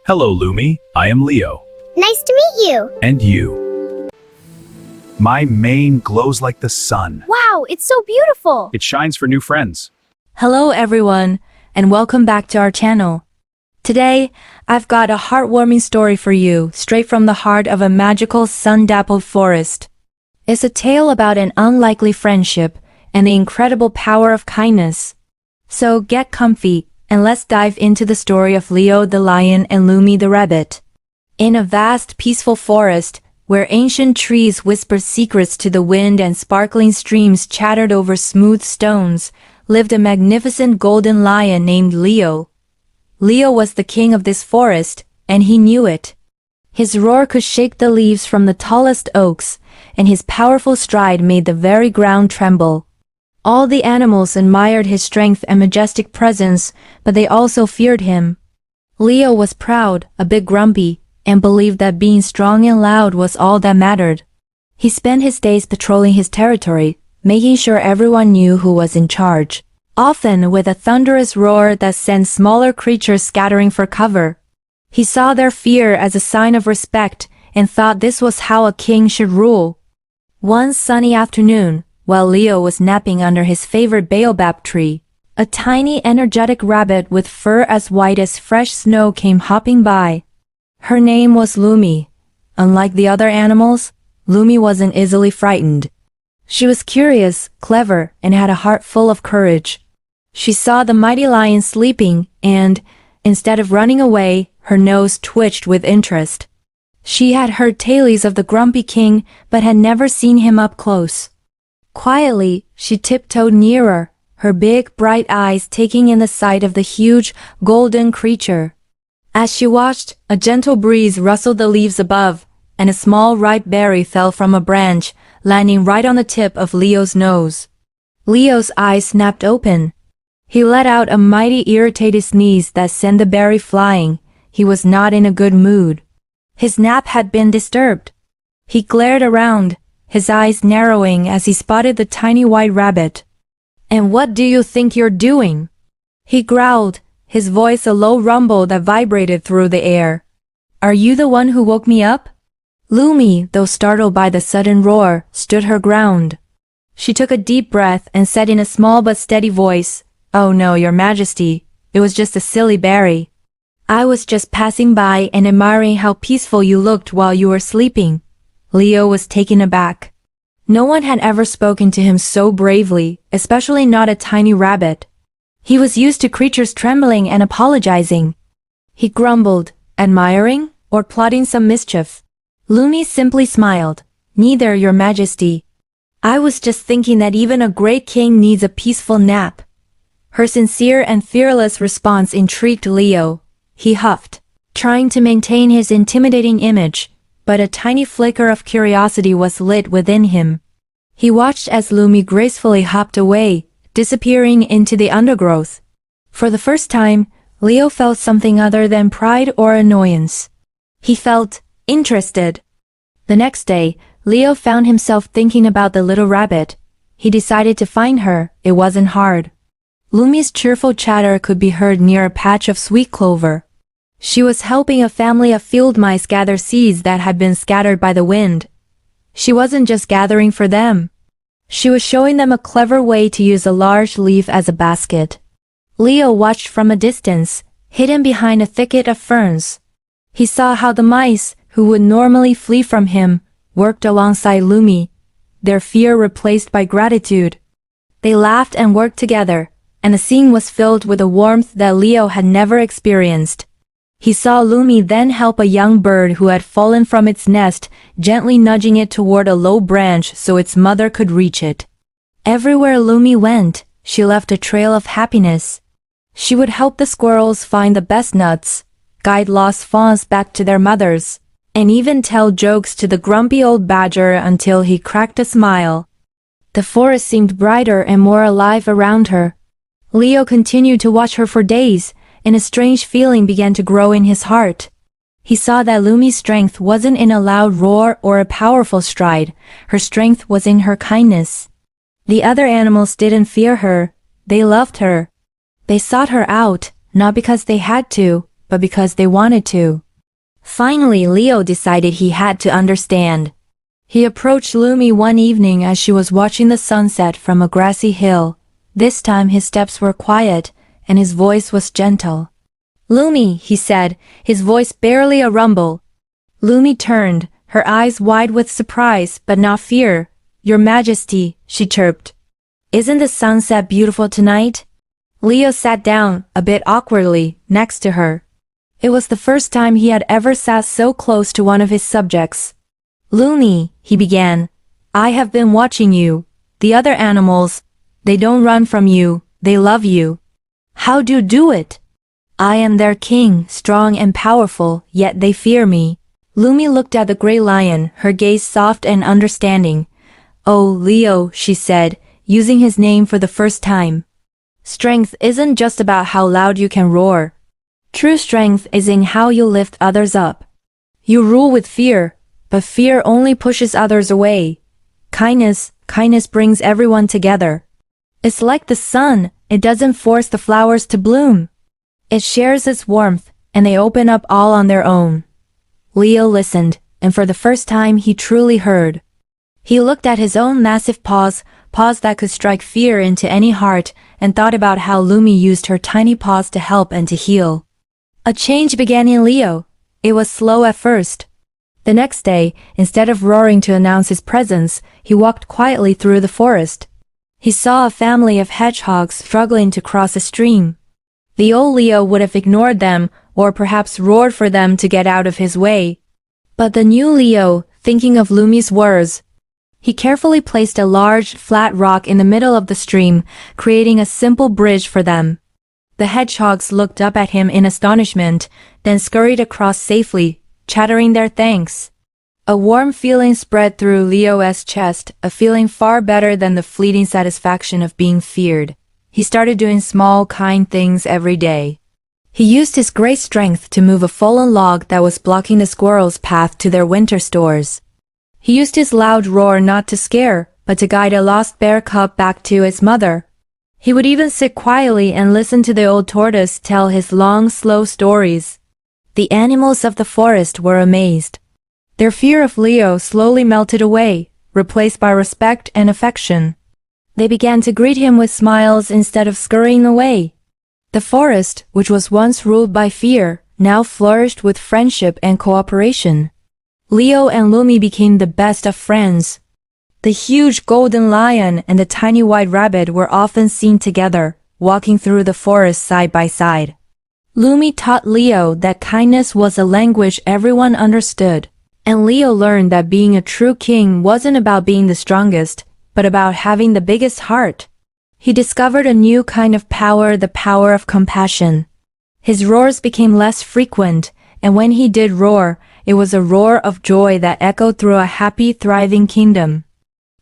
Hello, Lumi. I am Leo. Nice to meet you. And you. My mane glows like the sun. Wow, it's so beautiful. It shines for new friends. Hello everyone, and welcome back to our channel. Today, I've got a heartwarming story for you, straight from the heart of a magical sun-dappled forest. It's a tale about an unlikely friendship and the incredible power of kindness. So get comfy, and let's dive into the story of Leo the lion and Lumi the rabbit. In a vast, peaceful forest, where ancient trees whispered secrets to the wind and sparkling streams chattered over smooth stones, lived a magnificent golden lion named Leo. Leo was the king of this forest, and he knew it. His roar could shake the leaves from the tallest oaks, and his powerful stride made the very ground tremble. All the animals admired his strength and majestic presence, but they also feared him. Leo was proud, a bit grumpy, and believed that being strong and loud was all that mattered. He spent his days patrolling his territory, making sure everyone knew who was in charge, often with a thunderous roar that sent smaller creatures scattering for cover. He saw their fear as a sign of respect and thought this was how a king should rule. One sunny afternoon, while Leo was napping under his favorite baobab tree, a tiny energetic rabbit with fur as white as fresh snow came hopping by. Her name was Lumi. Unlike the other animals, Lumi wasn't easily frightened. She was curious, clever, and had a heart full of courage. She saw the mighty lion sleeping and, instead of running away, her nose twitched with interest. She had heard tales of the grumpy king, but had never seen him up close. Quietly, she tiptoed nearer, her big, bright eyes taking in the sight of the huge, golden creature. As she watched, a gentle breeze rustled the leaves above, and a small ripe berry fell from a branch, landing right on the tip of Leo's nose. Leo's eyes snapped open. He let out a mighty irritated sneeze that sent the berry flying. He was not in a good mood. His nap had been disturbed. He glared around, his eyes narrowing as he spotted the tiny white rabbit. "And what do you think you're doing?" he growled, his voice a low rumble that vibrated through the air. "Are you the one who woke me up?" Lumi, though startled by the sudden roar, stood her ground. She took a deep breath and said in a small but steady voice, "Oh no, your majesty, it was just a silly berry. I was just passing by and admiring how peaceful you looked while you were sleeping." Leo was taken aback. No one had ever spoken to him so bravely, especially not a tiny rabbit. He was used to creatures trembling and apologizing. He grumbled, admiring, or plotting some mischief. Lumi simply smiled. "Neither, your majesty. I was just thinking that even a great king needs a peaceful nap." Her sincere and fearless response intrigued Leo. He huffed, trying to maintain his intimidating image, but a tiny flicker of curiosity was lit within him. He watched as Lumi gracefully hopped away, disappearing into the undergrowth. For the first time, Leo felt something other than pride or annoyance. He felt interested. The next day, Leo found himself thinking about the little rabbit. He decided to find her. It wasn't hard. Lumi's cheerful chatter could be heard near a patch of sweet clover. She was helping a family of field mice gather seeds that had been scattered by the wind. She wasn't just gathering for them. She was showing them a clever way to use a large leaf as a basket. Leo watched from a distance, hidden behind a thicket of ferns. He saw how the mice, who would normally flee from him, worked alongside Lumi, their fear replaced by gratitude. They laughed and worked together, and the scene was filled with a warmth that Leo had never experienced. He saw Lumi then help a young bird who had fallen from its nest, gently nudging it toward a low branch so its mother could reach it. Everywhere Lumi went, she left a trail of happiness. She would help the squirrels find the best nuts, guide lost fawns back to their mothers, and even tell jokes to the grumpy old badger until he cracked a smile. The forest seemed brighter and more alive around her. Leo continued to watch her for days, and a strange feeling began to grow in his heart. He saw that Lumi's strength wasn't in a loud roar or a powerful stride. Her strength was in her kindness. The other animals didn't fear her. They loved her. They sought her out, not because they had to, but because they wanted to. Finally, Leo decided he had to understand. He approached Lumi one evening as she was watching the sunset from a grassy hill. This time his steps were quiet, and his voice was gentle. "Lumi," he said, his voice barely a rumble. Lumi turned, her eyes wide with surprise but not fear. "Your Majesty," she chirped. "Isn't the sunset beautiful tonight?" Leo sat down, a bit awkwardly, next to her. It was the first time he had ever sat so close to one of his subjects. "Lumi," he began, "I have been watching you. The other animals, they don't run from you, they love you. How do you do it?" "I am their king, strong and powerful, yet they fear me." Lumi looked at the great lion, her gaze soft and understanding. "Oh, Leo," she said, using his name for the first time. "Strength isn't just about how loud you can roar. True strength is in how you lift others up. You rule with fear, but fear only pushes others away. Kindness brings everyone together. It's like the sun, it doesn't force the flowers to bloom. It shares its warmth, and they open up all on their own." Leo listened, and for the first time he truly heard. He looked at his own massive paws that could strike fear into any heart, and thought about how Lumi used her tiny paws to help and to heal. A change began in Leo. It was slow at first. The next day, instead of roaring to announce his presence, he walked quietly through the forest. He saw a family of hedgehogs struggling to cross a stream. The old Leo would have ignored them, or perhaps roared for them to get out of his way. But the new Leo, thinking of Lumi's words, he carefully placed a large, flat rock in the middle of the stream, creating a simple bridge for them. The hedgehogs looked up at him in astonishment, then scurried across safely, chattering their thanks. A warm feeling spread through Leo's chest, a feeling far better than the fleeting satisfaction of being feared. He started doing small, kind things every day. He used his great strength to move a fallen log that was blocking the squirrels' path to their winter stores. He used his loud roar not to scare, but to guide a lost bear cub back to its mother. He would even sit quietly and listen to the old tortoise tell his long, slow stories. The animals of the forest were amazed. Their fear of Leo slowly melted away, replaced by respect and affection. They began to greet him with smiles instead of scurrying away. The forest, which was once ruled by fear, now flourished with friendship and cooperation. Leo and Lumi became the best of friends. The huge golden lion and the tiny white rabbit were often seen together, walking through the forest side by side. Lumi taught Leo that kindness was a language everyone understood, and Leo learned that being a true king wasn't about being the strongest, but about having the biggest heart. He discovered a new kind of power, the power of compassion. His roars became less frequent, and when he did roar, it was a roar of joy that echoed through a happy, thriving kingdom.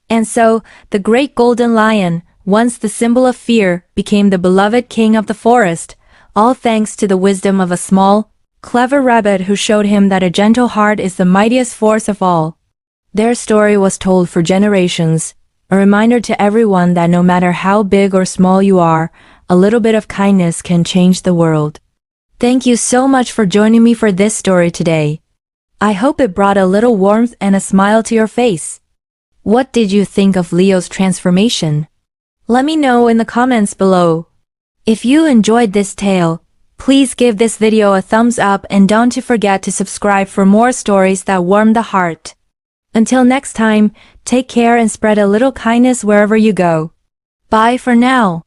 And so, the great golden lion, once the symbol of fear, became the beloved king of the forest, all thanks to the wisdom of a small, clever rabbit who showed him that a gentle heart is the mightiest force of all. Their story was told for generations, a reminder to everyone that no matter how big or small you are, a little bit of kindness can change the world. Thank you so much for joining me for this story today. I hope it brought a little warmth and a smile to your face. What did you think of Leo's transformation? Let me know in the comments below. If you enjoyed this tale, please give this video a thumbs up and don't forget to subscribe for more stories that warm the heart. Until next time, take care and spread a little kindness wherever you go. Bye for now.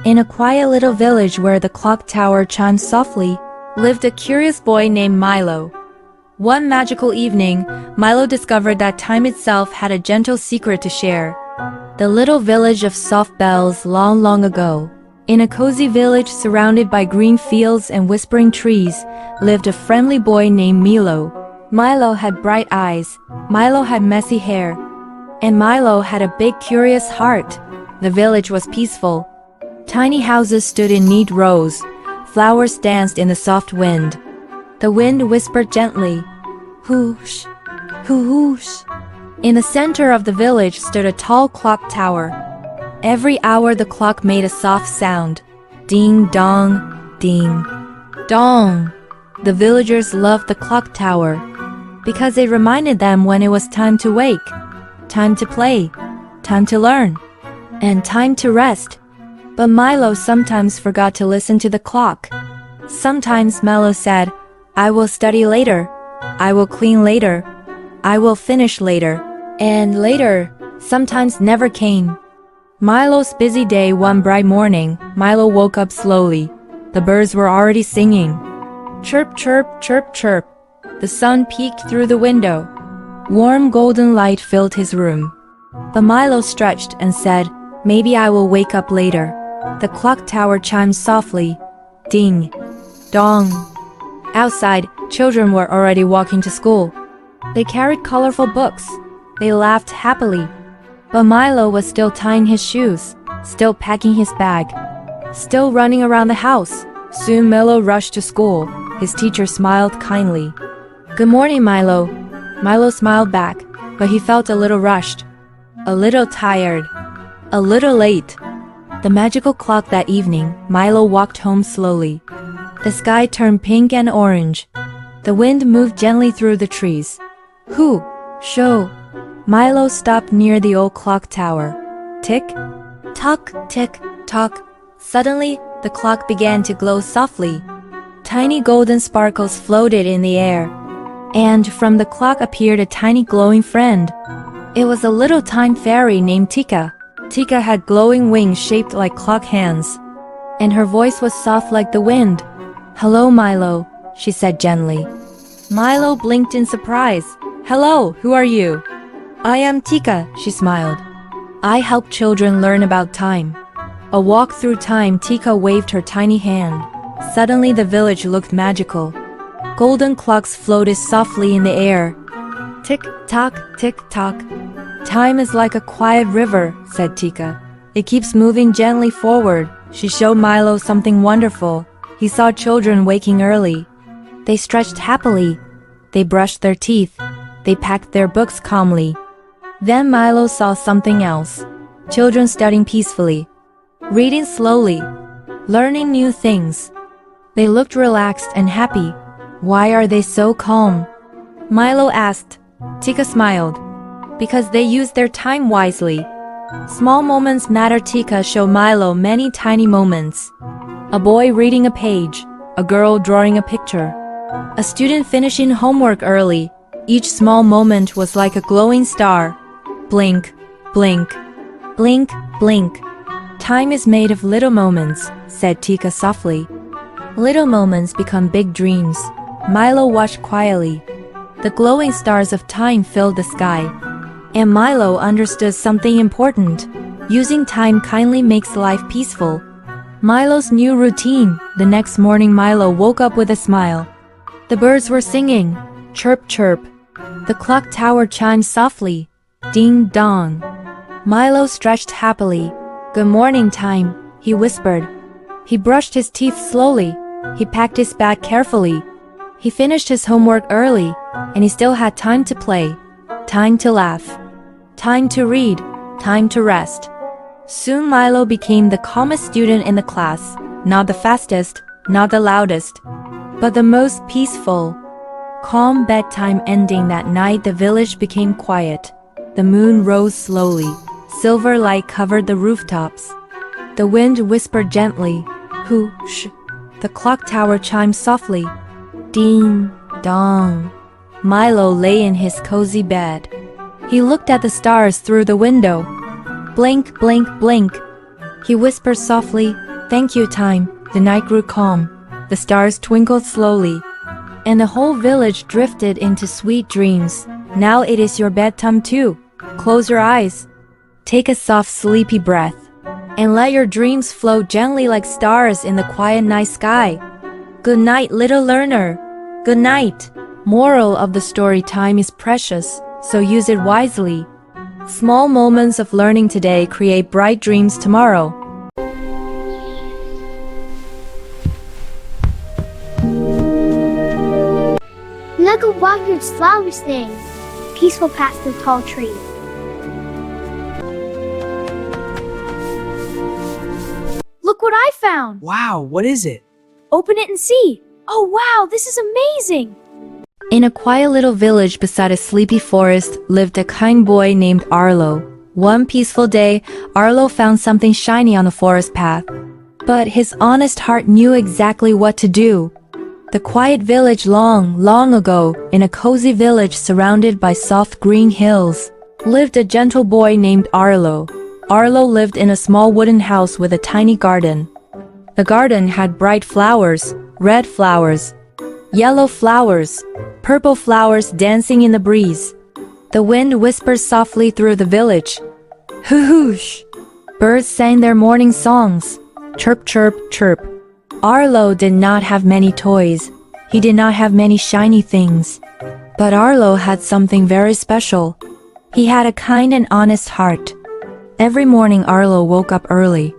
In a quiet little village where the clock tower chimed softly, lived a curious boy named Milo. One magical evening, Milo discovered that time itself had a gentle secret to share. The little village of soft bells long, long ago. In a cozy village surrounded by green fields and whispering trees, lived a friendly boy named Milo. Milo had bright eyes. Milo had messy hair. And Milo had a big curious heart. The village was peaceful. Tiny houses stood in neat rows. Flowers danced in the soft wind. The wind whispered gently, "Whoosh, whoosh." In the center of the village stood a tall clock tower. Every hour the clock made a soft sound. Ding dong, ding dong. The villagers loved the clock tower because it reminded them when it was time to wake, time to play, time to learn, and time to rest. But Milo sometimes forgot to listen to the clock. Sometimes Milo said, "I will study later. I will clean later. I will finish later." And later sometimes never came. Milo's busy day one bright morning, Milo woke up slowly. The birds were already singing. Chirp, chirp, chirp, chirp. The sun peeked through the window. Warm golden light filled his room. But Milo stretched and said, "Maybe I will wake up later." The clock tower chimed softly. Ding, dong. Outside, children were already walking to school. They carried colorful books. They laughed happily. But Milo was still tying his shoes, still packing his bag, still running around the house. Soon Milo rushed to school. His teacher smiled kindly. "Good morning, Milo." Milo smiled back, but he felt a little rushed, a little tired, a little late. The magical clock that evening, Milo walked home slowly. The sky turned pink and orange. The wind moved gently through the trees. Hoo, shoo. Milo stopped near the old clock tower. Tick, tock, tick, tock. Suddenly, the clock began to glow softly. Tiny golden sparkles floated in the air. And from the clock appeared a tiny glowing friend. It was a little time fairy named Tika. Tika had glowing wings shaped like clock hands. And her voice was soft like the wind. "Hello, Milo," she said gently. Milo blinked in surprise. "Hello, who are you?" "I am Tika," she smiled. "I help children learn about time." A walk through time, Tika waved her tiny hand. Suddenly the village looked magical. Golden clocks floated softly in the air. Tick-tock, tick-tock. "Time is like a quiet river," said Tika. "It keeps moving gently forward." She showed Milo something wonderful. He saw children waking early. They stretched happily. They brushed their teeth. They packed their books calmly. Then Milo saw something else. Children studying peacefully, reading slowly, learning new things. They looked relaxed and happy. "Why are they so calm?" Milo asked. Tika smiled. "Because they use their time wisely." Small moments matter. Tika showed Milo many tiny moments. A boy reading a page, a girl drawing a picture, a student finishing homework early. Each small moment was like a glowing star. Blink, blink, blink, blink. "Time is made of little moments," said Tika softly. Little moments become big dreams. Milo watched quietly. The glowing stars of time filled the sky. And Milo understood something important. Using time kindly makes life peaceful. Milo's new routine. The next morning Milo woke up with a smile. The birds were singing. Chirp, chirp. The clock tower chimed softly. Ding dong. Milo stretched happily. "Good morning, time," he whispered. He brushed his teeth slowly. He packed his bag carefully. He finished his homework early, and he still had time to play, time to laugh, time to read, time to rest. Soon Milo became the calmest student in the class, not the fastest, not the loudest, but the most peaceful. Calm bedtime ending that night, the village became quiet. The moon rose slowly. Silver light covered the rooftops. The wind whispered gently. Whoosh. The clock tower chimed softly. Ding dong. Milo lay in his cozy bed. He looked at the stars through the window. Blink, blink, blink. He whispered softly, "Thank you, time." The night grew calm. The stars twinkled slowly. And the whole village drifted into sweet dreams. Now it is your bedtime too. Close your eyes. Take a soft, sleepy breath. And let your dreams float gently like stars in the quiet night sky. Good night, little learner. Good night. Moral of the story: time is precious, so use it wisely. Small moments of learning today create bright dreams tomorrow. Look at what your flowers thing. Peaceful past the tall tree. Look what I found! Wow, what is it? Open it and see! Oh wow, this is amazing! In a quiet little village beside a sleepy forest lived a kind boy named Arlo. One peaceful day, Arlo found something shiny on the forest path. But his honest heart knew exactly what to do. The quiet village long, long ago, in a cozy village surrounded by soft green hills, lived a gentle boy named Arlo. Arlo lived in a small wooden house with a tiny garden. The garden had bright flowers, red flowers, yellow flowers, purple flowers dancing in the breeze. The wind whispered softly through the village. Hoo-hoosh! Birds sang their morning songs. Chirp, chirp, chirp. Arlo did not have many toys. He did not have many shiny things. But Arlo had something very special. He had a kind and honest heart. Every morning Arlo woke up early.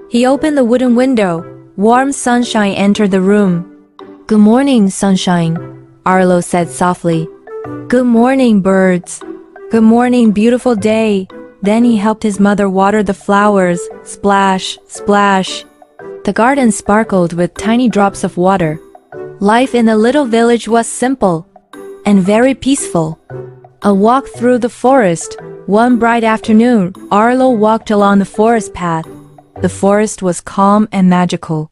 He opened the wooden window. Warm sunshine entered the room. Good morning, sunshine, Arlo said softly. Good morning, birds. Good morning, beautiful day. Then he helped his mother water the flowers. Splash, splash. The garden sparkled with tiny drops of water. Life in the little village was simple and very peaceful. A walk through the forest. One bright afternoon, Arlo walked along the forest path. The forest was calm and magical.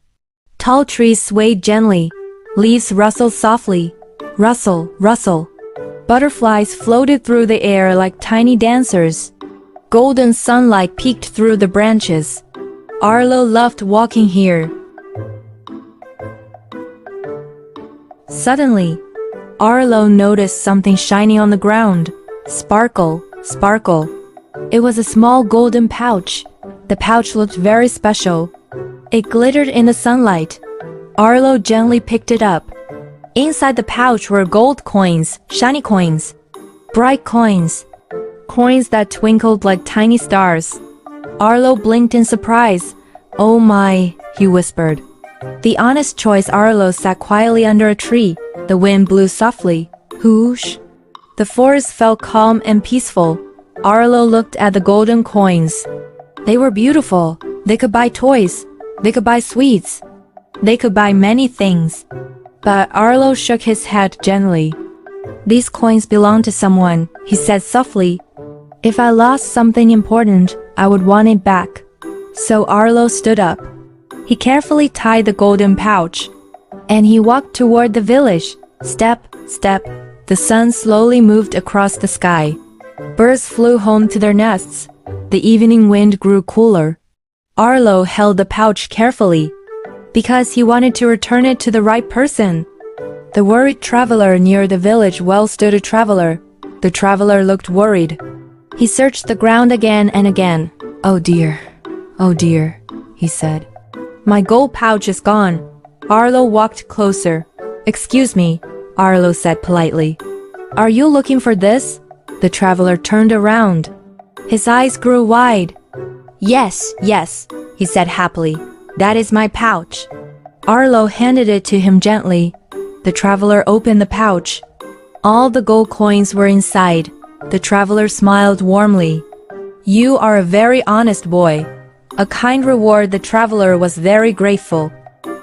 Tall trees swayed gently. Leaves rustled softly. Rustle, rustle. Butterflies floated through the air like tiny dancers. Golden sunlight peeked through the branches. Arlo loved walking here. Suddenly, Arlo noticed something shiny on the ground. Sparkle, sparkle. It was a small golden pouch. The pouch looked very special. It glittered in the sunlight. Arlo gently picked it up. Inside the pouch were gold coins, shiny coins, bright coins, coins that twinkled like tiny stars. Arlo blinked in surprise. Oh my, he whispered. The honest choice Arlo sat quietly under a tree. The wind blew softly. Whoosh. The forest felt calm and peaceful. Arlo looked at the golden coins. They were beautiful. They could buy toys. They could buy sweets. They could buy many things. But Arlo shook his head gently. These coins belong to someone, he said softly. If I lost something important, I would want it back. So Arlo stood up. He carefully tied the golden pouch. And he walked toward the village. Step, step. The sun slowly moved across the sky. Birds flew home to their nests. The evening wind grew cooler. Arlo held the pouch carefully, because he wanted to return it to the right person. The worried traveler near the village well stood a traveler. The traveler looked worried. He searched the ground again and again. Oh dear, he said. My gold pouch is gone. Arlo walked closer. Excuse me, Arlo said politely. Are you looking for this? The traveler turned around. His eyes grew wide. Yes, yes, he said happily. That is my pouch. Arlo handed it to him gently. The traveler opened the pouch. All the gold coins were inside. The traveler smiled warmly. You are a very honest boy. A kind reward. The traveler was very grateful.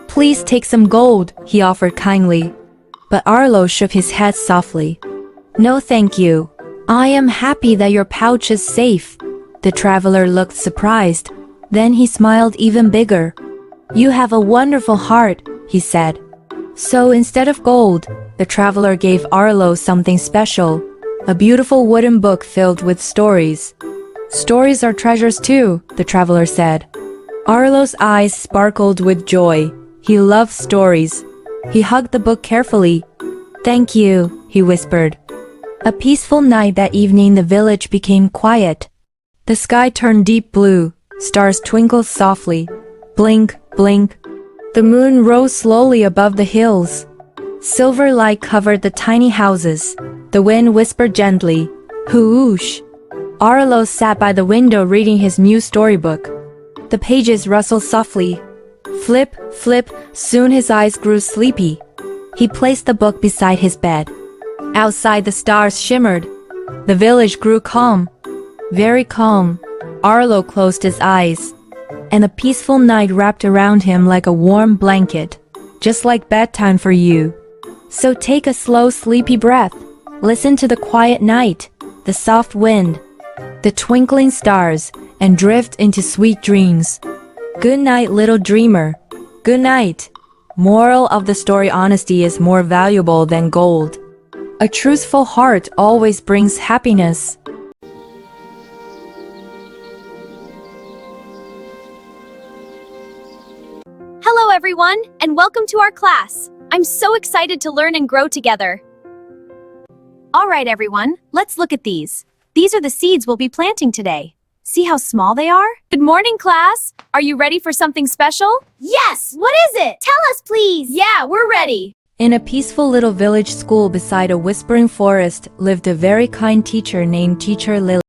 Please take some gold, he offered kindly. But Arlo shook his head softly. No, thank you. I am happy that your pouch is safe. The traveler looked surprised. Then he smiled even bigger. You have a wonderful heart, he said. So instead of gold, the traveler gave Arlo something special. A beautiful wooden book filled with stories. Stories are treasures too, the traveler said. Arlo's eyes sparkled with joy. He loved stories. He hugged the book carefully. Thank you, he whispered. A peaceful night that evening, the village became quiet. The sky turned deep blue. Stars twinkled softly. Blink, blink. The moon rose slowly above the hills. Silver light covered the tiny houses. The wind whispered gently. Whoosh. Arlo sat by the window reading his new storybook. The pages rustled softly. Flip, flip, soon his eyes grew sleepy. He placed the book beside his bed. Outside the stars shimmered. The village grew calm. Very calm. Arlo closed his eyes. And the peaceful night wrapped around him like a warm blanket. Just like bedtime for you. So take a slow, sleepy breath. Listen to the quiet night, the soft wind, the twinkling stars, and drift into sweet dreams. Good night, little dreamer. Good night. Moral of the story: honesty is more valuable than gold. A truthful heart always brings happiness. Hello, everyone, and welcome to our class. I'm so excited to learn and grow together. All right, everyone, let's look at these. These are the seeds we'll be planting today. See how small they are? Good morning, class. Are you ready for something special? Yes! What is it? Tell us, please! Yeah, we're ready. In a peaceful little village school beside a whispering forest lived a very kind teacher named Teacher Lily.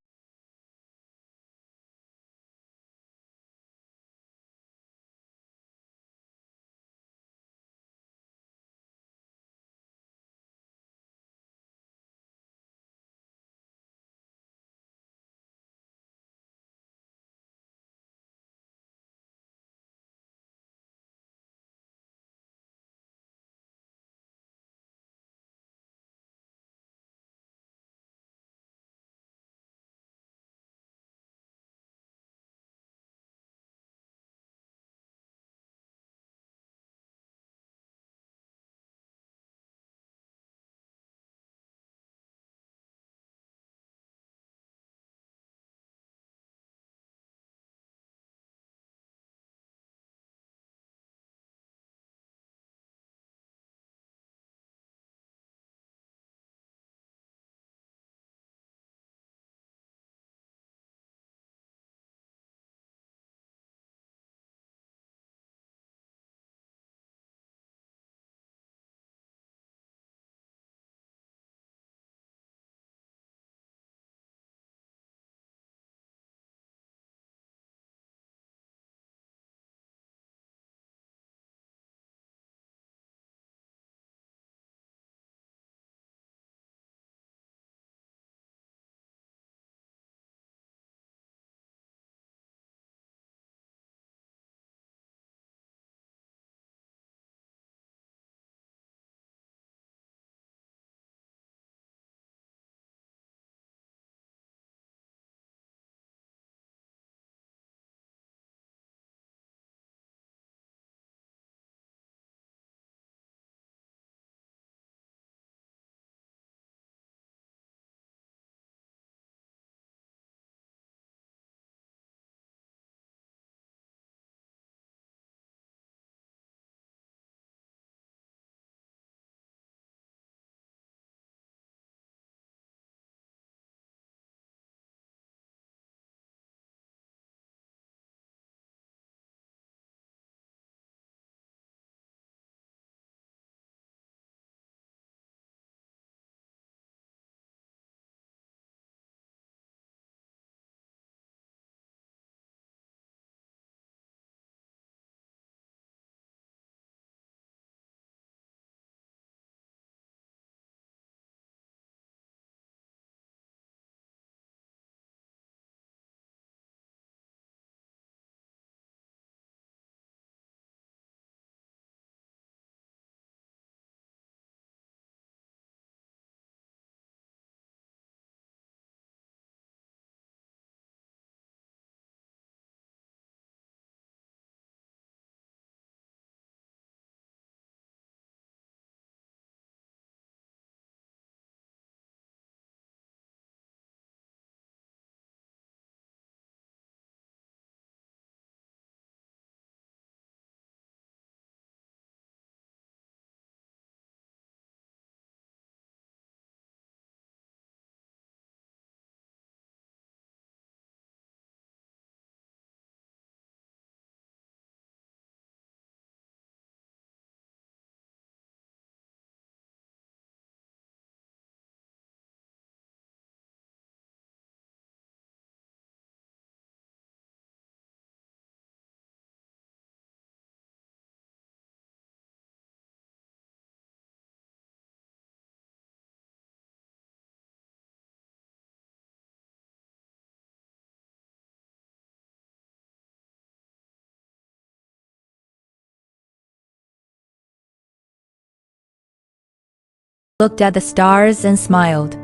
looked at the stars and smiled,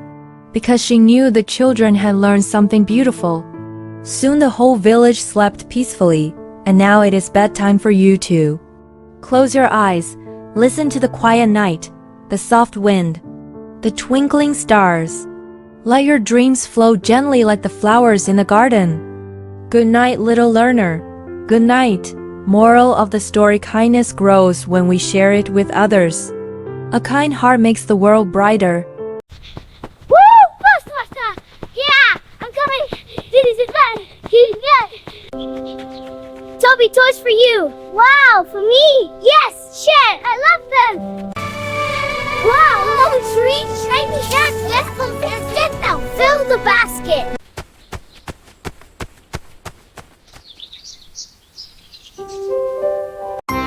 because she knew the children had learned something beautiful. Soon the whole village slept peacefully, and now it is bedtime for you too. Close your eyes, listen to the quiet night, the soft wind, the twinkling stars. Let your dreams flow gently like the flowers in the garden. Good night, little learner. Good night. Moral of the story: kindness grows when we share it with others. A kind heart makes the world brighter. Woo! Ghostbuster! Yeah! I'm coming! This is bad! Toby, toys for you! Wow! For me? Yes! Share! I love them! Wow! Little tree! Shiny hats! Let's go and get them! Fill the basket!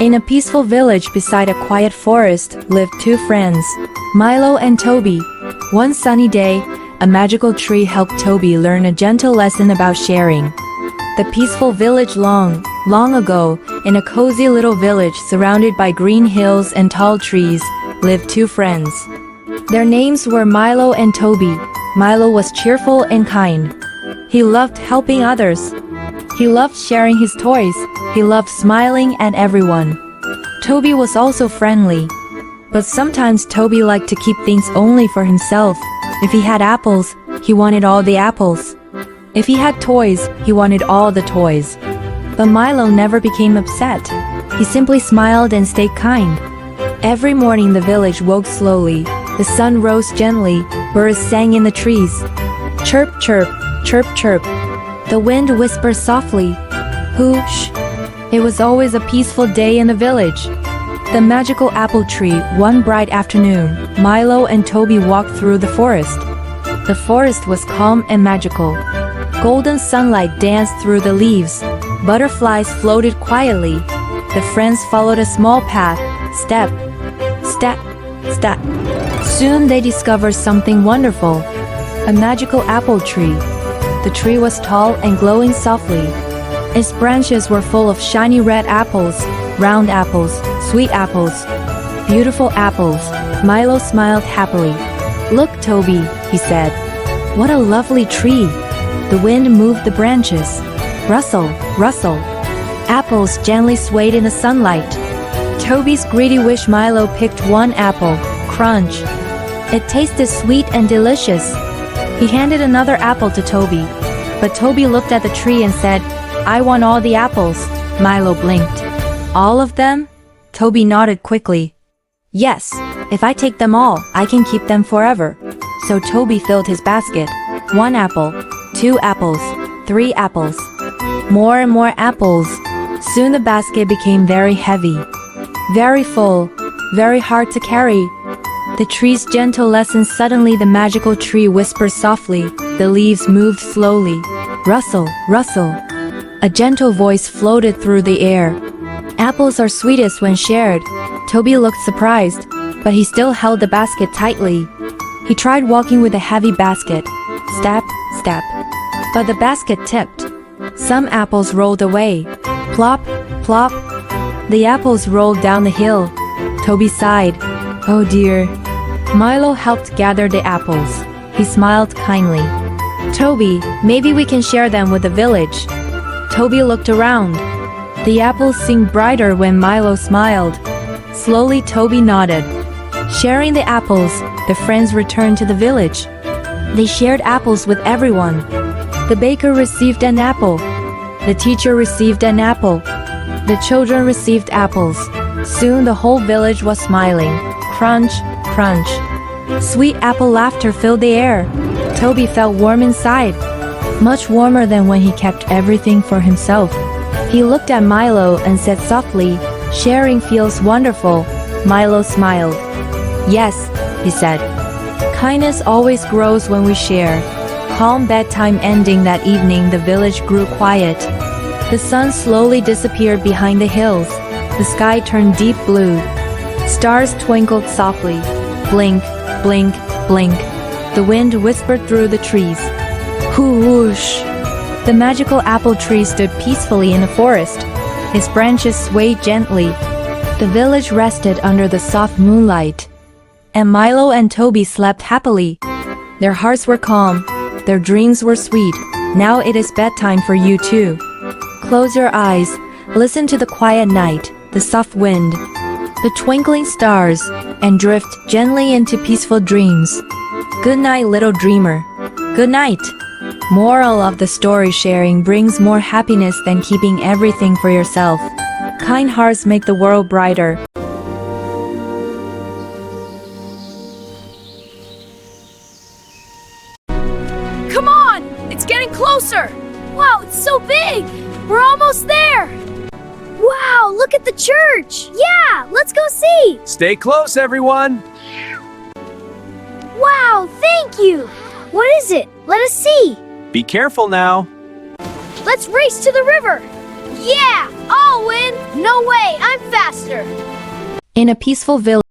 In a peaceful village beside a quiet forest lived two friends, Milo and Toby. One sunny day, a magical tree helped Toby learn a gentle lesson about sharing. The peaceful village long ago, in a cozy little village surrounded by green hills and tall trees, lived two friends. Their names were Milo and Toby. Milo was cheerful and kind. He loved helping others. He loved sharing his toys. He loved smiling at everyone. Toby was also friendly. But sometimes Toby liked to keep things only for himself. If he had apples, he wanted all the apples. If he had toys, he wanted all the toys. But Milo never became upset. He simply smiled and stayed kind. Every morning the village woke slowly. The sun rose gently. Birds sang in the trees. Chirp, chirp, chirp, chirp. The wind whispered softly. Whoosh. It was always a peaceful day in the village. The magical apple tree. One bright afternoon, Milo and Toby walked through the forest. The forest was calm and magical. Golden sunlight danced through the leaves. Butterflies floated quietly. The friends followed a small path. Step, step, step. Soon they discovered something wonderful. A magical apple tree. The tree was tall and glowing softly. Its branches were full of shiny red apples, round apples, sweet apples, beautiful apples. Milo smiled happily. Look, Toby, he said. What a lovely tree. The wind moved the branches. Rustle, rustle. Apples gently swayed in the sunlight. Toby's greedy wish. Milo picked one apple. Crunch. It tasted sweet and delicious. He handed another apple to Toby. But Toby looked at the tree and said, I want all the apples. Milo blinked. All of them? Toby nodded quickly. Yes, if I take them all, I can keep them forever. So Toby filled his basket. 1 apple, 2 apples, 3 apples. More and more apples. Soon the basket became very heavy, very full, very hard to carry. The tree's gentle lesson. Suddenly the magical tree whispered softly. The leaves moved slowly. Rustle, rustle. A gentle voice floated through the air. Apples are sweetest when shared. Toby looked surprised, but he still held the basket tightly. He tried walking with a heavy basket. Step, step. But the basket tipped. Some apples rolled away. Plop, plop. The apples rolled down the hill. Toby sighed. Oh dear. Milo helped gather the apples. He smiled kindly. Toby, maybe we can share them with the village. Toby looked around. The apples seemed brighter when Milo smiled. Slowly Toby nodded. Sharing the apples, the friends returned to the village. They shared apples with everyone. The baker received an apple. The teacher received an apple. The children received apples. Soon the whole village was smiling. Crunch, crunch. Sweet apple laughter filled the air. Toby felt warm inside. Much warmer than when he kept everything for himself. He looked at Milo and said softly, sharing feels wonderful. Milo smiled. Yes, he said. Kindness always grows when we share. Calm bedtime ending that evening, the village grew quiet. The sun slowly disappeared behind the hills. The sky turned deep blue. Stars twinkled softly. Blink, blink, blink. The wind whispered through the trees. Whoosh! The magical apple tree stood peacefully in the forest. Its branches swayed gently. The village rested under the soft moonlight. and Milo and Toby slept happily. Their hearts were calm, their dreams were sweet. Now it is bedtime for you too. Close your eyes, listen to the quiet night, the soft wind, the twinkling stars, and drift gently into peaceful dreams. Good night, little dreamer. Good night. Moral of the story: sharing brings more happiness than keeping everything for yourself. Kind hearts make the world brighter. Come on! It's getting closer! Wow, it's so big! We're almost there! Wow, look at the church! Yeah, let's go see! Stay close, everyone. Wow, thank you! What is it? Let us see! Be careful now. Let's race to the river! Yeah, I'll win! No way, I'm faster! In a peaceful village,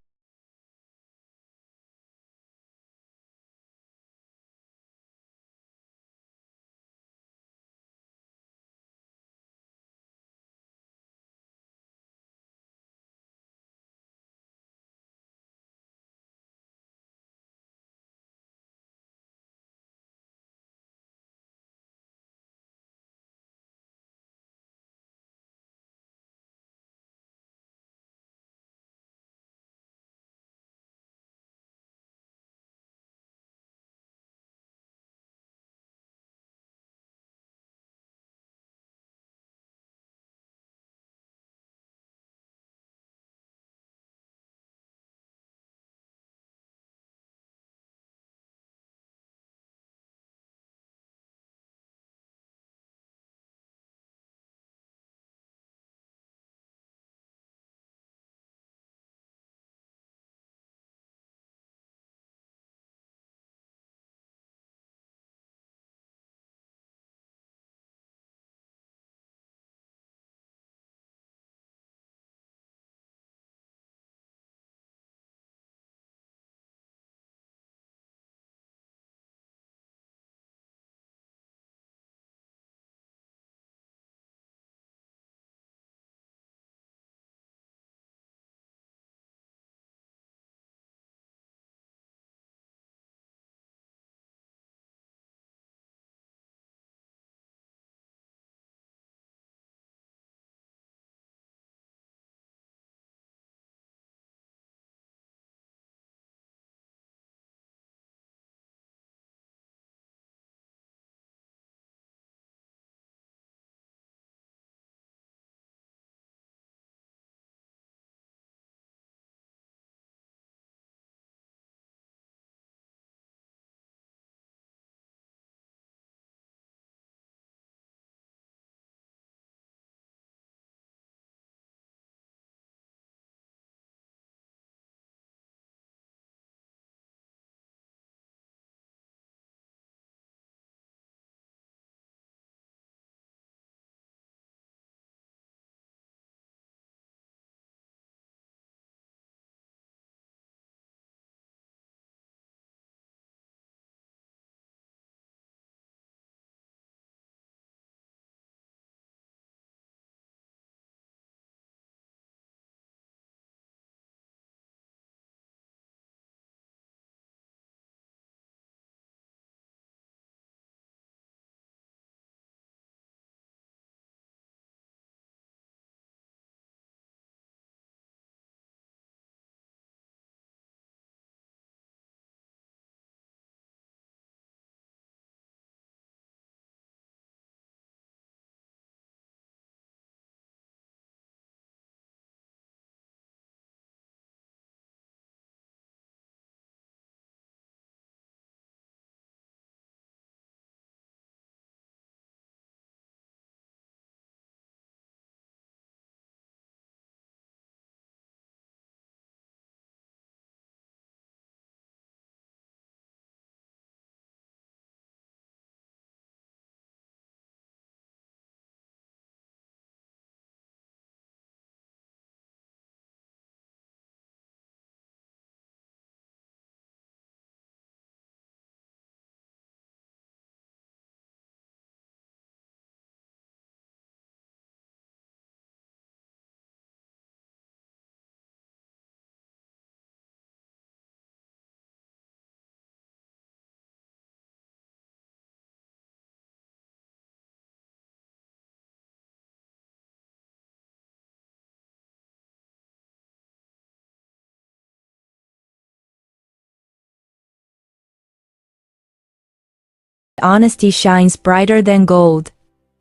honesty shines brighter than gold.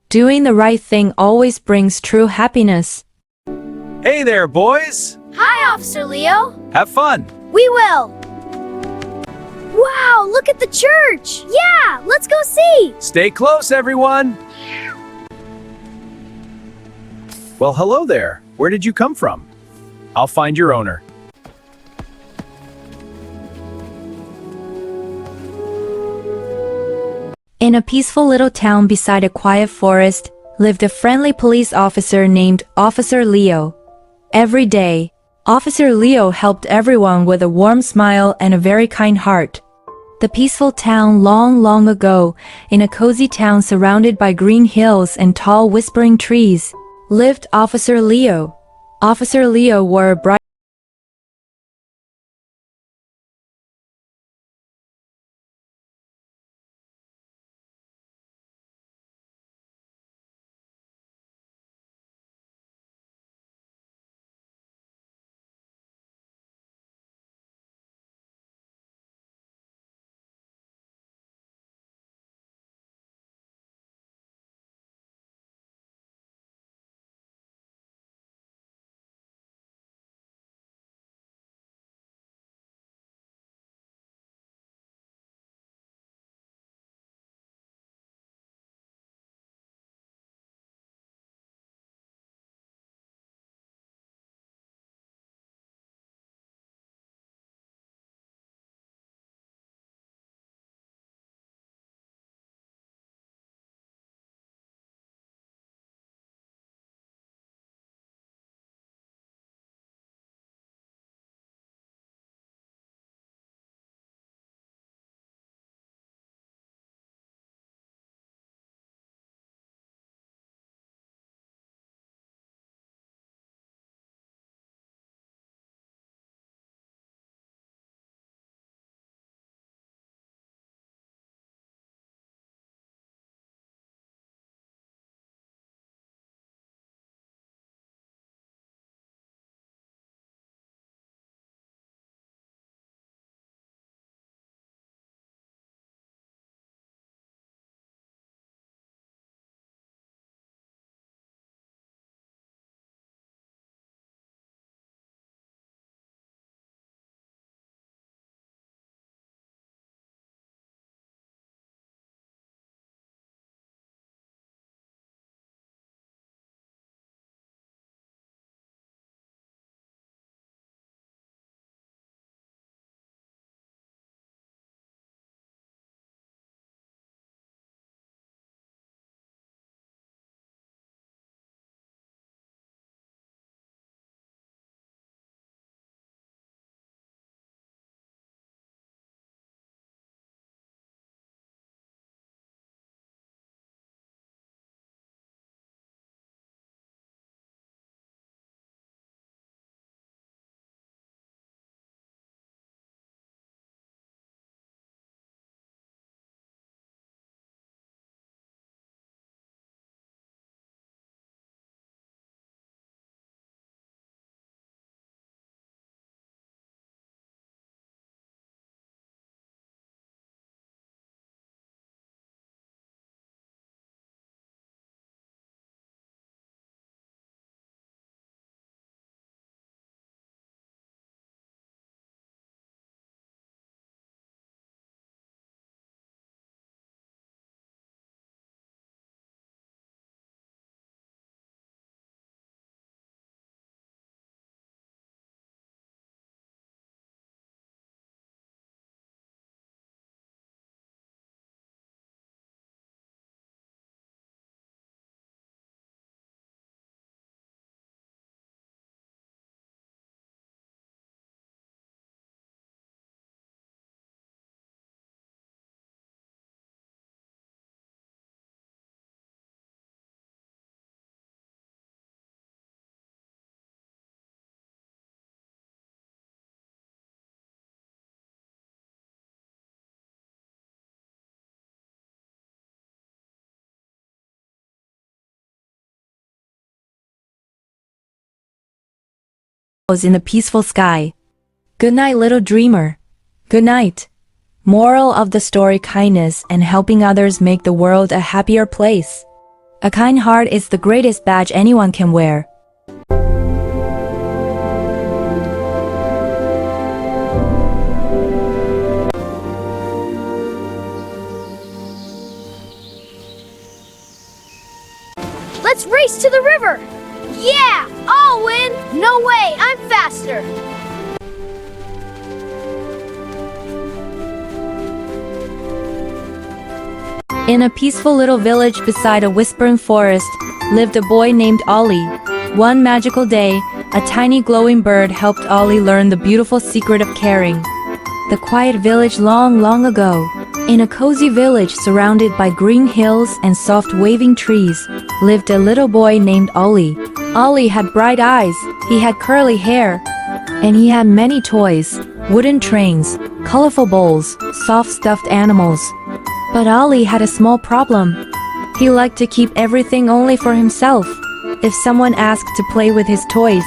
Doing the right thing always brings true happiness. Hey there, boys! Hi, Officer Leo. Have fun! We will. Wow, look at the church. Yeah, let's go see. Stay close, everyone! Well, hello there. Where did you come from? I'll find your owner. In a peaceful little town beside a quiet forest, lived a friendly police officer named Officer Leo. Every day, Officer Leo helped everyone with a warm smile and a very kind heart. The peaceful town long, long ago, in a cozy town surrounded by green hills and tall whispering trees, lived Officer Leo. Officer Leo wore a bright in the peaceful sky. Good night, little dreamer. Good night. Moral of the story: kindness and helping others make the world a happier place. A kind heart is the greatest badge anyone can wear. Let's race to the river! Yeah! I'll win! No way! I'm faster! In a peaceful little village beside a whispering forest, lived a boy named Ollie. One magical day, a tiny glowing bird helped Ollie learn the beautiful secret of caring. The quiet village long, long ago. In a cozy village surrounded by green hills and soft waving trees, lived a little boy named Ollie. Ollie had bright eyes, he had curly hair, and he had many toys, wooden trains, colorful bowls, soft stuffed animals. But Ollie had a small problem. He liked to keep everything only for himself. If someone asked to play with his toys,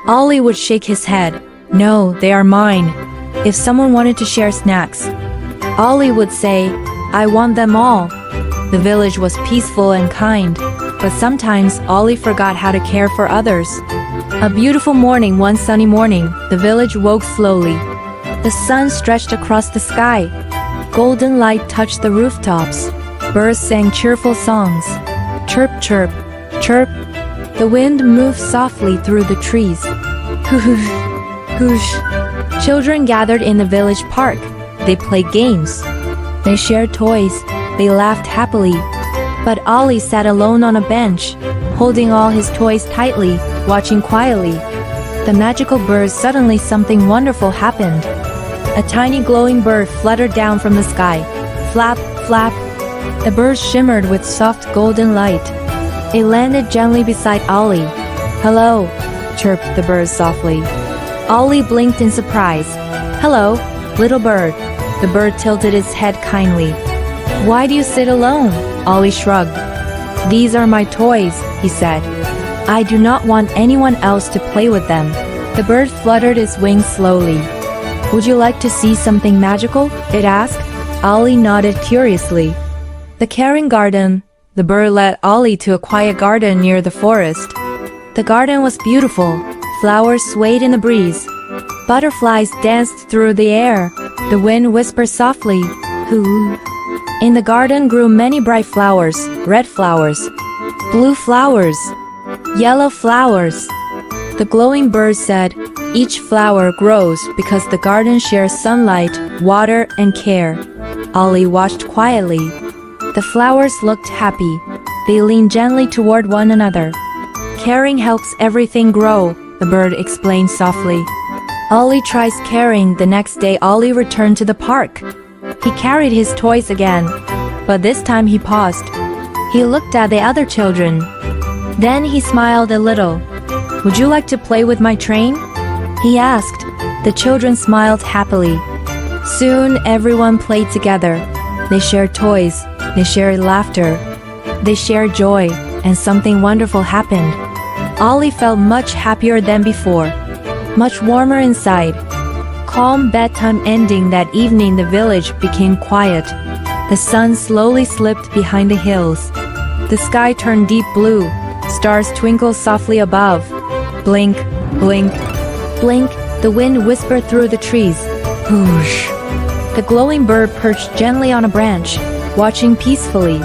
Ollie would shake his head. No, they are mine. If someone wanted to share snacks, Ollie would say, I want them all. The village was peaceful and kind, but sometimes Ollie forgot how to care for others. A beautiful morning, one sunny morning, the village woke slowly. The sun stretched across the sky. Golden light touched the rooftops. Birds sang cheerful songs. Chirp, chirp, chirp. The wind moved softly through the trees. Whoosh, whoosh. Children gathered in the village park. They played games. They shared toys. They laughed happily. But Ollie sat alone on a bench, holding all his toys tightly, watching quietly. The magical bird, suddenly something wonderful happened. A tiny glowing bird fluttered down from the sky. Flap, flap. The bird shimmered with soft golden light. It landed gently beside Ollie. Hello, chirped the bird softly. Ollie blinked in surprise. Hello, little bird. The bird tilted its head kindly. Why do you sit alone? Ollie shrugged. These are my toys, he said. I do not want anyone else to play with them. The bird fluttered its wings slowly. Would you like to see something magical? It asked. Ollie nodded curiously. The caring garden. The bird led Ollie to a quiet garden near the forest. The garden was beautiful. Flowers swayed in the breeze. Butterflies danced through the air. The wind whispered softly, hoo. In the garden grew many bright flowers, red flowers, blue flowers, yellow flowers. The glowing bird said, each flower grows because the garden shares sunlight, water, and care. Ollie watched quietly. The flowers looked happy. They leaned gently toward one another. Caring helps everything grow, the bird explained softly. Ollie tries caring. The next day, Ollie returned to the park. He carried his toys again, but this time he paused. He looked at the other children. Then he smiled a little. Would you like to play with my train? He asked. The children smiled happily. Soon everyone played together. They shared toys, they shared laughter, they shared joy, and something wonderful happened. Ollie felt much happier than before, much warmer inside. Calm bedtime ending that evening, the village became quiet. The sun slowly slipped behind the hills. The sky turned deep blue. Stars twinkled softly above. Blink, blink, blink. The wind whispered through the trees. Whoosh. The glowing bird perched gently on a branch, watching peacefully.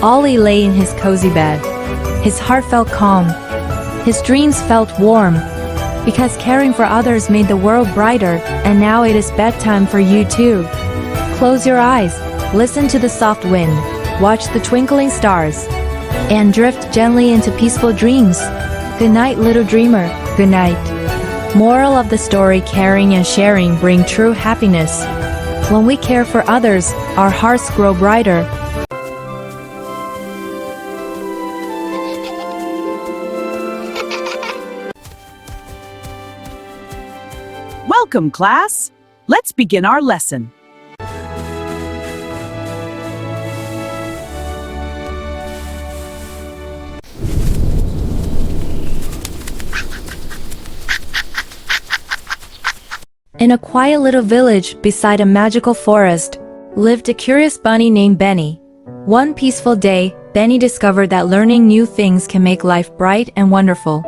Ollie lay in his cozy bed. His heart felt calm. His dreams felt warm. Because caring for others made the world brighter, and now it is bedtime for you too. Close your eyes, listen to the soft wind, watch the twinkling stars, and drift gently into peaceful dreams. Good night, little dreamer. Good night. Moral of the story: caring and sharing bring true happiness. When we care for others, our hearts grow brighter. Welcome, class. Let's begin our lesson. In a quiet little village beside a magical forest, lived a curious bunny named Benny. One peaceful day, Benny discovered that learning new things can make life bright and wonderful.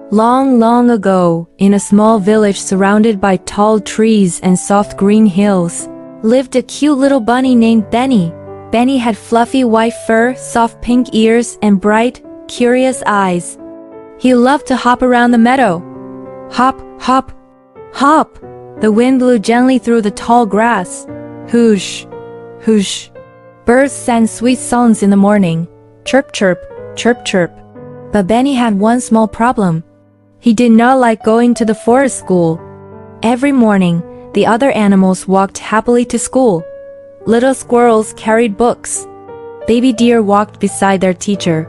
Long, long ago, in a small village surrounded by tall trees and soft green hills, lived a cute little bunny named Benny. Benny had fluffy white fur, soft pink ears, and bright, curious eyes. He loved to hop around the meadow. Hop, hop, hop! The wind blew gently through the tall grass. Whoosh, whoosh. Birds sang sweet songs in the morning. Chirp, chirp, chirp, chirp. But Benny had one small problem. He did not like going to the forest school. Every morning, the other animals walked happily to school. Little squirrels carried books. Baby deer walked beside their teacher.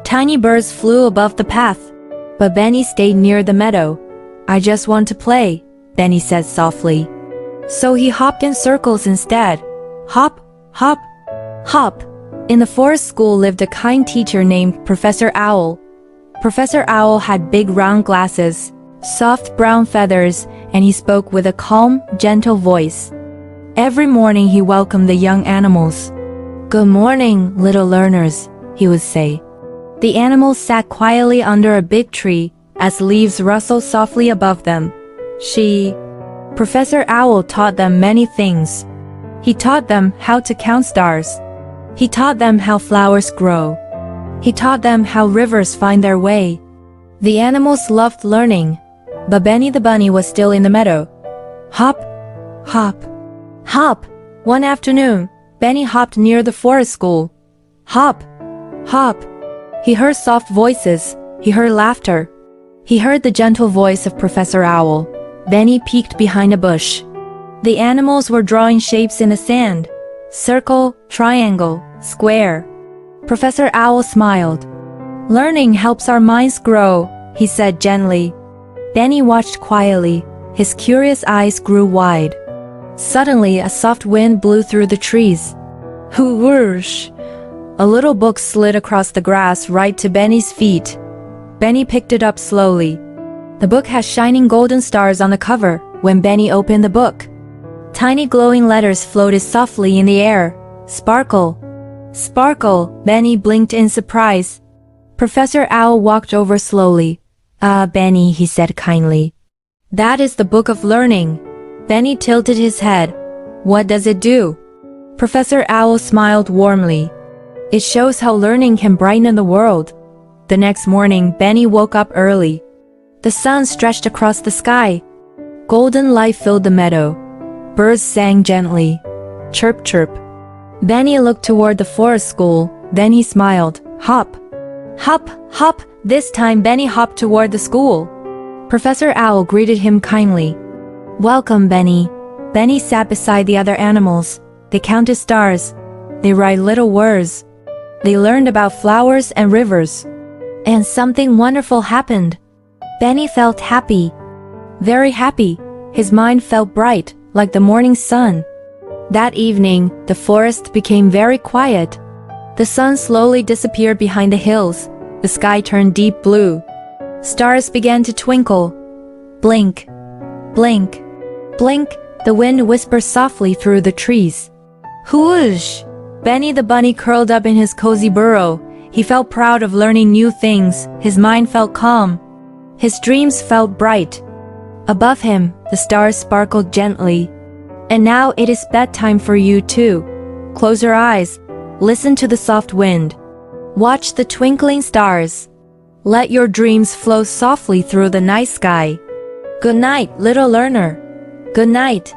Tiny birds flew above the path. But Benny stayed near the meadow. I just want to play, Benny said softly. So he hopped in circles instead. Hop, hop, hop. In the forest school lived a kind teacher named Professor Owl. Professor Owl had big round glasses, soft brown feathers, and he spoke with a calm, gentle voice. Every morning he welcomed the young animals. Good morning, little learners, he would say. The animals sat quietly under a big tree as leaves rustled softly above them. Professor Owl taught them many things. He taught them how to count stars. He taught them how flowers grow. He taught them how rivers find their way. The animals loved learning, but Benny the bunny was still in the meadow. Hop, hop, hop. One afternoon, Benny hopped near the forest school. Hop, hop. He heard soft voices. He heard laughter. He heard the gentle voice of Professor Owl. Benny peeked behind a bush. The animals were drawing shapes in the sand. Circle, triangle, square. Professor Owl smiled. Learning helps our minds grow, he said gently. Benny watched quietly. His curious eyes grew wide. Suddenly, a soft wind blew through the trees. Whoosh! A little book slid across the grass right to Benny's feet. Benny picked it up slowly. The book had shining golden stars on the cover. When Benny opened the book, tiny glowing letters floated softly in the air. Sparkle, sparkle, Benny blinked in surprise. Professor Owl walked over slowly. Benny, he said kindly. That is the book of learning. Benny tilted his head. What does it do? Professor Owl smiled warmly. It shows how learning can brighten the world. The next morning, Benny woke up early. The sun stretched across the sky. Golden light filled the meadow. Birds sang gently. Chirp, chirp. Benny looked toward the forest school. Then he smiled. Hop. Hop, hop. This time Benny hopped toward the school. Professor Owl greeted him kindly. Welcome, Benny. Benny sat beside the other animals. They counted stars. They write little words. They learned about flowers and rivers. And something wonderful happened. Benny felt happy. Very happy. His mind felt bright, like the morning sun. That evening, the forest became very quiet. The sun slowly disappeared behind the hills. The sky turned deep blue. Stars began to twinkle. Blink, blink, blink. The wind whispered softly through the trees. Whoosh! Benny the bunny curled up in his cozy burrow. He felt proud of learning new things. His mind felt calm. His dreams felt bright. Above him, the stars sparkled gently. And now it is bedtime for you too. Close your eyes. Listen to the soft wind. Watch the twinkling stars. Let your dreams flow softly through the night sky. Good night, little learner. Good night.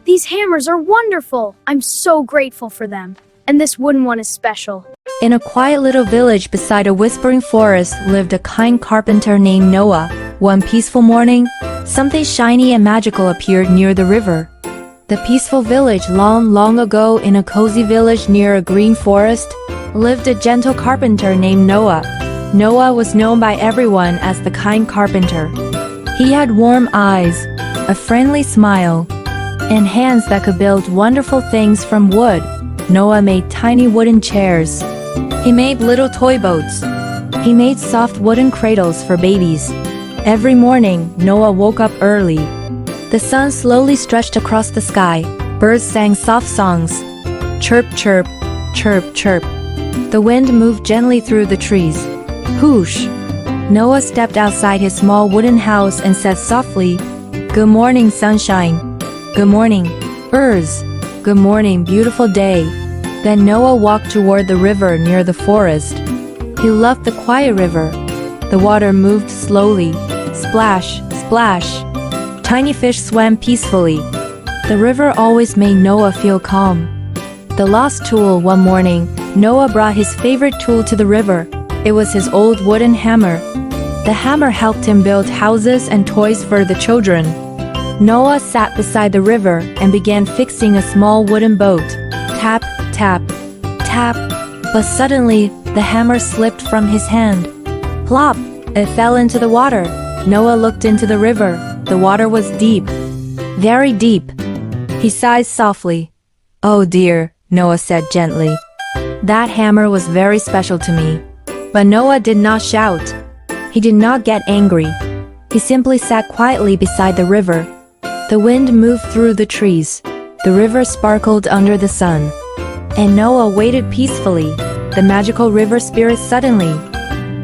These hammers are wonderful. I'm so grateful for them. And this wooden one is special. In a quiet little village beside a whispering forest lived a kind carpenter named Noah. One peaceful morning, something shiny and magical appeared near the river. The peaceful village long ago in a cozy village near a green forest lived a gentle carpenter named Noah. Noah was known by everyone as the kind carpenter. He had warm eyes, a friendly smile, and hands that could build wonderful things from wood. Noah made tiny wooden chairs. He made little toy boats. He made soft wooden cradles for babies. Every morning, Noah woke up early. The sun slowly stretched across the sky. Birds sang soft songs. Chirp, chirp, chirp, chirp. The wind moved gently through the trees. Whoosh! Noah stepped outside his small wooden house and said softly, "Good morning, sunshine. Good morning, birds. Good morning, beautiful day." Then Noah walked toward the river near the forest. He loved the quiet river. The water moved slowly. Splash, splash. Tiny fish swam peacefully. The river always made Noah feel calm. The lost tool. One morning, Noah brought his favorite tool to the river. It was his old wooden hammer. The hammer helped him build houses and toys for the children. Noah sat beside the river and began fixing a small wooden boat. Tap, tap, tap. But suddenly, the hammer slipped from his hand. Plop! It fell into the water. Noah looked into the river. The water was deep. Very deep. He sighed softly. "Oh dear," Noah said gently. "That hammer was very special to me." But Noah did not shout. He did not get angry. He simply sat quietly beside the river. The wind moved through the trees. The river sparkled under the sun. And Noah waited peacefully. The magical river spirit suddenly.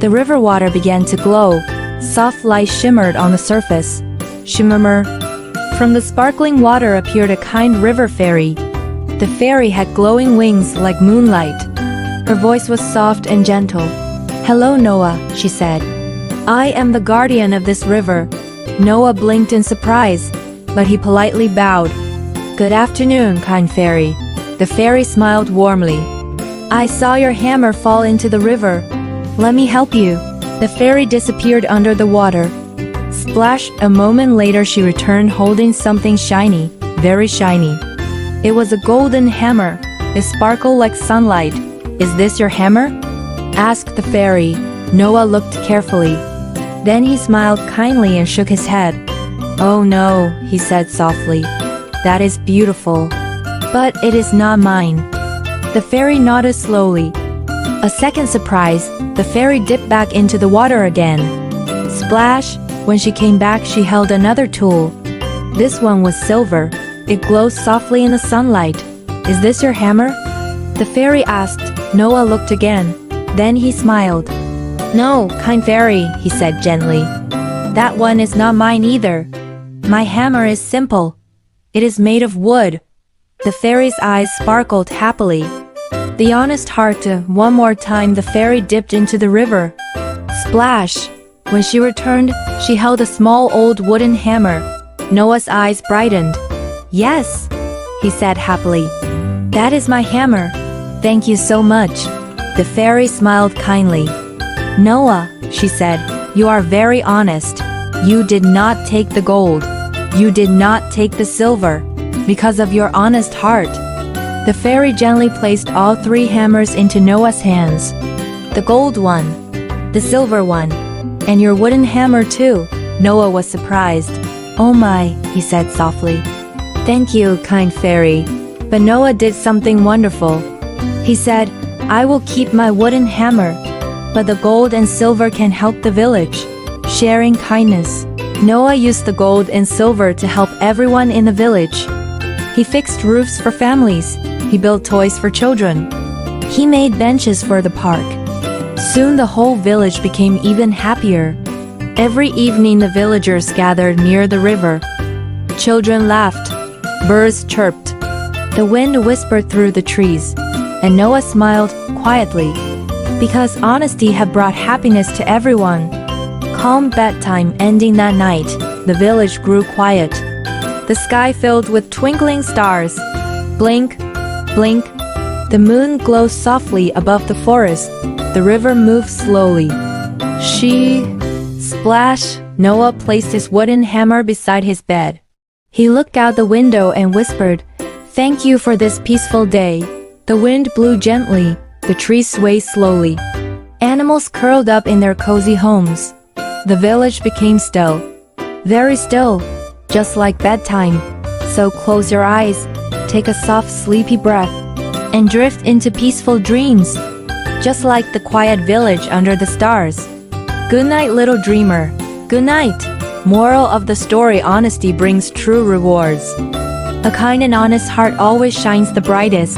The river water began to glow. Soft light shimmered on the surface. Shimmer. From the sparkling water appeared a kind river fairy. The fairy had glowing wings like moonlight. Her voice was soft and gentle. "Hello, Noah," she said. "I am the guardian of this river." Noah blinked in surprise, but he politely bowed. "Good afternoon, kind fairy." The fairy smiled warmly. "I saw your hammer fall into the river. Let me help you." The fairy disappeared under the water. Splash! A moment later she returned holding something shiny, very shiny. It was a golden hammer. It sparkled like sunlight. "Is this your hammer?" asked the fairy. Noah looked carefully. Then he smiled kindly and shook his head. "Oh no," he said softly. "That is beautiful. But it is not mine." The fairy nodded slowly. A second surprise, the fairy dipped back into the water again. Splash! When she came back, she held another tool. This one was silver. It glowed softly in the sunlight. "Is this your hammer?" the fairy asked. Noah looked again. Then he smiled. "No, kind fairy," he said gently. "That one is not mine either. My hammer is simple. It is made of wood." The fairy's eyes sparkled happily. The honest heart. One more time the fairy dipped into the river. Splash! When she returned, she held a small old wooden hammer. Noah's eyes brightened. "Yes," he said happily. "That is my hammer. Thank you so much." The fairy smiled kindly. "Noah," she said, "you are very honest. You did not take the gold. You did not take the silver. Because of your honest heart." The fairy gently placed all three hammers into Noah's hands. "The gold one, the silver one, and your wooden hammer too." Noah was surprised. "Oh my," he said softly. "Thank you, kind fairy." But Noah did something wonderful. He said, "I will keep my wooden hammer, but the gold and silver can help the village." Sharing kindness. Noah used the gold and silver to help everyone in the village. He fixed roofs for families. He built toys for children. He made benches for the park. Soon the whole village became even happier. Every evening the villagers gathered near the river. Children laughed. Birds chirped. The wind whispered through the trees. And Noah smiled quietly. Because honesty had brought happiness to everyone. Calm bedtime ending that night, the village grew quiet. the sky filled with twinkling stars. Blink, blink. The moon glows softly above the forest. The river moves slowly. Splash. Noah placed his wooden hammer beside his bed. He looked out the window and whispered, "Thank you for this peaceful day." The wind blew gently. The trees swayed slowly. Animals curled up in their cozy homes. The village became still. Very still, just like bedtime. So close your eyes, take a soft sleepy breath, and drift into peaceful dreams, just like the quiet village under the stars. Good night, little dreamer. Good night. Moral of the story: honesty brings true rewards. A kind and honest heart always shines the brightest.